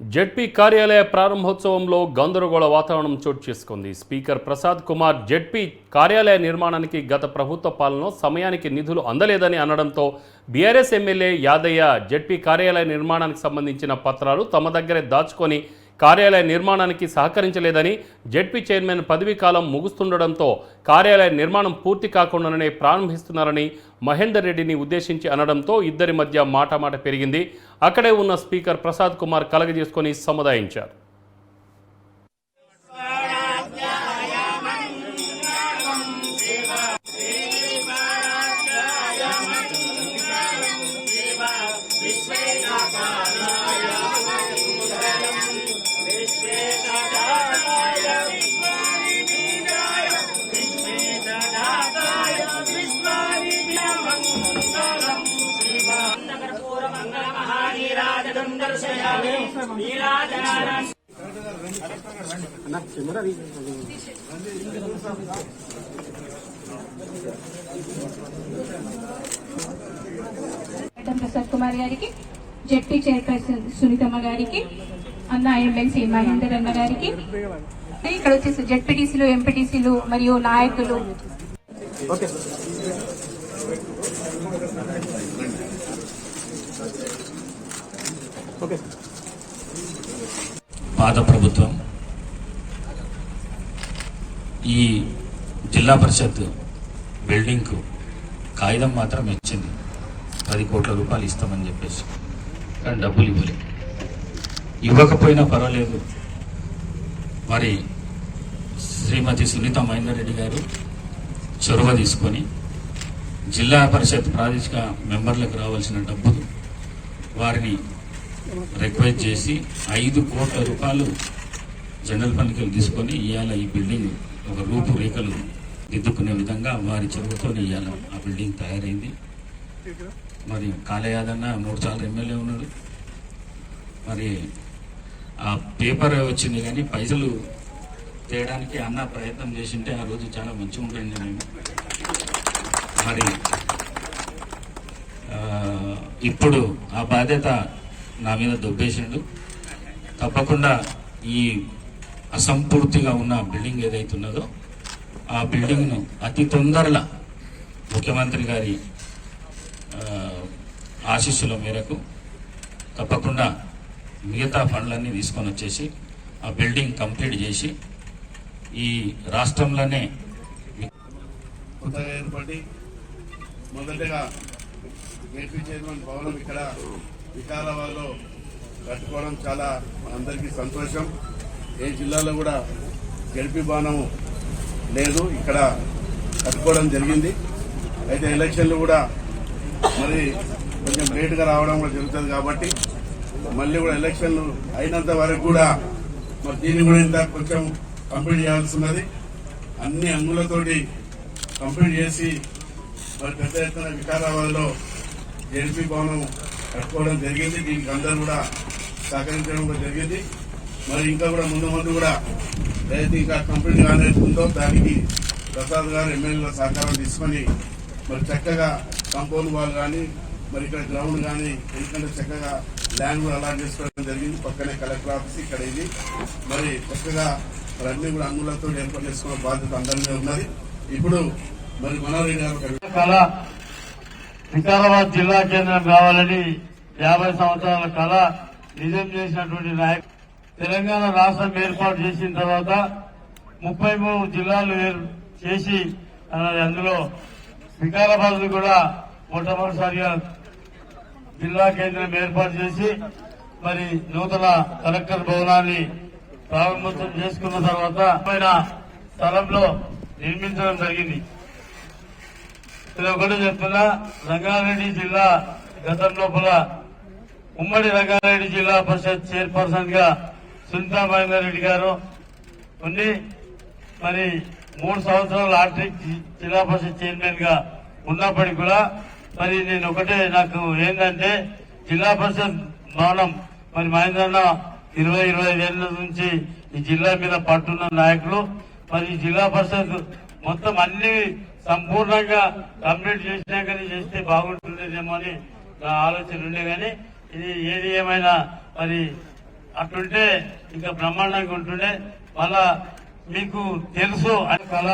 ZP కార్యాలయ ప్రారంభోత్సవంలో గందరగోళ వాతావరణం చోటు చేసుకుంది. స్పీకర్ ప్రసాద్ కుమార్ జెడ్పీ కార్యాలయ నిర్మాణానికి గత ప్రభుత్వ పాలనలో సమయానికి నిధులు అందలేదని అనడంతో బీఆర్ఎస్ ఎమ్మెల్యే యాదయ్య జెడ్పీ కార్యాలయ నిర్మాణానికి సంబంధించిన పత్రాలు తమ దగ్గరే దాచుకొని కార్యాలయ నిర్మాణానికి సహకరించలేదని, జెడ్పీ చైర్మన్ పదవీ కాలం ముగుస్తుండడంతో కార్యాలయ నిర్మాణం పూర్తి కాకుండానే ప్రారంభిస్తున్నారని మహేందర్ రెడ్డిని ఉద్దేశించి అనడంతో ఇద్దరి మధ్య మాటామాట పెరిగింది. అక్కడే ఉన్న స్పీకర్ ప్రసాద్ కుమార్ కలగజేసుకొని సముదాయించారు. ప్రసాద్ కుమార్ గారికి, జెడ్పీ చైర్పర్సన్ సునీతమ్మ గారికి, అన్న ఎమ్మెల్సీ మహేందర్ అన్న గారికి, ఇక్కడ వచ్చేసి జెడ్పీటీసీలు, ఎంపీటీసీలు మరియు నాయకులు, పాత ప్రభుత్వం ఈ జిల్లా పరిషత్ బిల్డింగ్కు కాగితం మాత్రం ఇచ్చింది, 10 కోట్ల రూపాయలు ఇస్తామని చెప్పేసి. కానీ డబ్బులు ఇవ్వలేదు. ఇవ్వకపోయినా పర్వాలేదు, మరి శ్రీమతి సునీత మహేందర్ రెడ్డి గారు చొరవ తీసుకొని జిల్లా పరిషత్ ప్రాదేశిక మెంబర్లకు రావాల్సిన డబ్బులు వారిని రిక్వెస్ట్ చేసి 5 కోట్ల రూపాయలు జనరల్ ఫండ్కి తీసుకొని ఇవాళ ఈ బిల్డింగ్ ఒక రూపురేఖలు దిద్దుకునే విధంగా వారి చొరవతో ఇవాళ ఆ బిల్డింగ్ తయారైంది. మరి కాళయాదన్న 3 సార్లు ఎమ్మెల్యే ఉన్నాడు. మరి ఆ పేపర్ వచ్చింది కానీ పైసలు తేయడానికి అన్న ప్రయత్నం చేసింటే ఆ రోజు చాలా మంచిగా ఉంటుంది. నేను మరి ఇప్పుడు ఆ బాధ్యత నా మీద దొబ్బేసిండు. తప్పకుండా ఈ అసంపూర్తిగా ఉన్న బిల్డింగ్ ఏదైతే ఉన్నదో ఆ బిల్డింగ్ను అతి తొందరలో ముఖ్యమంత్రి గారి ఆశీస్సుల మేరకు తప్పకుండా మిగతా ఫండ్లన్నీ తీసుకొని వచ్చేసి ఆ బిల్డింగ్ కంప్లీట్ చేసి ఈ రాష్ట్రంలోనే కొత్తగా ఏర్పడి మొదటగా జెడ్పీ చైర్మన్ భవనం ఇక్కడ వికారాబాద్లో కట్టుకోవడం చాలా మనందరికీ సంతోషం. ఏ జిల్లాలో కూడా జెడ్పీ భవనం లేదు, ఇక్కడ కట్టుకోవడం జరిగింది. అయితే ఎలక్షన్లు కూడా మరి కొంచెం లేటుగా రావడం కూడా జరుగుతుంది కాబట్టి మళ్ళీ కూడా ఎలక్షన్లు అయినంత వరకు కూడా మరి దీన్ని కూడా ఇంత కొంచెం కంప్లీట్ చేయాల్సి ఉన్నది. అన్ని అంగులతోటి కంప్లీట్ చేసి మరి పెద్ద ఎత్తున వికారాబాద్లో జెడ్పీ భవనం కట్టుకోవడం జరిగింది. దీనికి అందరూ కూడా సహకరించడం కూడా జరిగింది. మరి ఇంకా కూడా ముందు కూడా ఏదైతే ఇంకా కంప్లీట్ కానేస్తుందో దానికి ప్రసాద్ గారు ఎమ్మెల్యేల సహకారం తీసుకొని మరి చక్కగా కాంపౌండ్ వాల్ కానీ మరి ఇక్కడ గ్రౌండ్ కానీ ఎందుకంటే చక్కగా ల్యాండ్ కూడా అలాట్ చేసుకోవడం జరిగింది. పక్కనే కలెక్టర్ ఆఫీస్ ఇక్కడ ఇది మరి చక్కగా మరి అన్ని కూడా అంగులతో ఏర్పాటు చేసుకున్న బాధ్యత అందరి ఉన్నది. ఇప్పుడు మరి మనోహర్ రెడ్డి గారు వికారాబాద్ జిల్లా కేంద్రం కావాలని 50 సంవత్సరాల కళ నిజం చేసినటువంటి నాయకుడు. తెలంగాణ రాష్ట్రం ఏర్పాటు చేసిన తర్వాత 33 జిల్లాలు చేసి అందులో వికారాబాద్ కూడా మొట్టమొదటిసారిగా జిల్లా కేంద్రం ఏర్పాటు చేసి మరి నూతన కలెక్టర్ భవనాన్ని ప్రారంభోత్సవం చేసుకున్న తర్వాత పైన స్థలంలో నిర్మించడం జరిగింది. ఇది ఒకటి చెప్తున్నా, రంగారెడ్డి జిల్లా గతం లోపల ఉమ్మడి రంగారెడ్డి జిల్లా పరిషత్ చైర్పర్సన్ గా సునీతా మహేందర్ రెడ్డి గారు ఉండి మరి 3 సంవత్సరాలు ఆర్టిక్ జిల్లా పరిషత్ చైర్మన్ గా ఉన్నప్పటికీ కూడా మరి నేను ఒకటే నాకు ఏంటంటే జిల్లా పరిషత్ భవనం మరి మహేంద్రన్న 20-25 ఏళ్ల నుంచి ఈ జిల్లా మీద పట్టున్న నాయకులు. మరి ఈ జిల్లా పరిషత్ మొత్తం అన్ని సంపూర్ణంగా కంప్లీట్ చేసినాకనే చేస్తే బాగుంటుందేమో అని నా ఆలోచన ఉండే. కానీ ఇది ఏది ఏమైనా మరి అట్లుంటే ఇంకా బ్రహ్మాండంగా ఉంటుండే. మళ్ళా మీకు తెలుసు అని కళ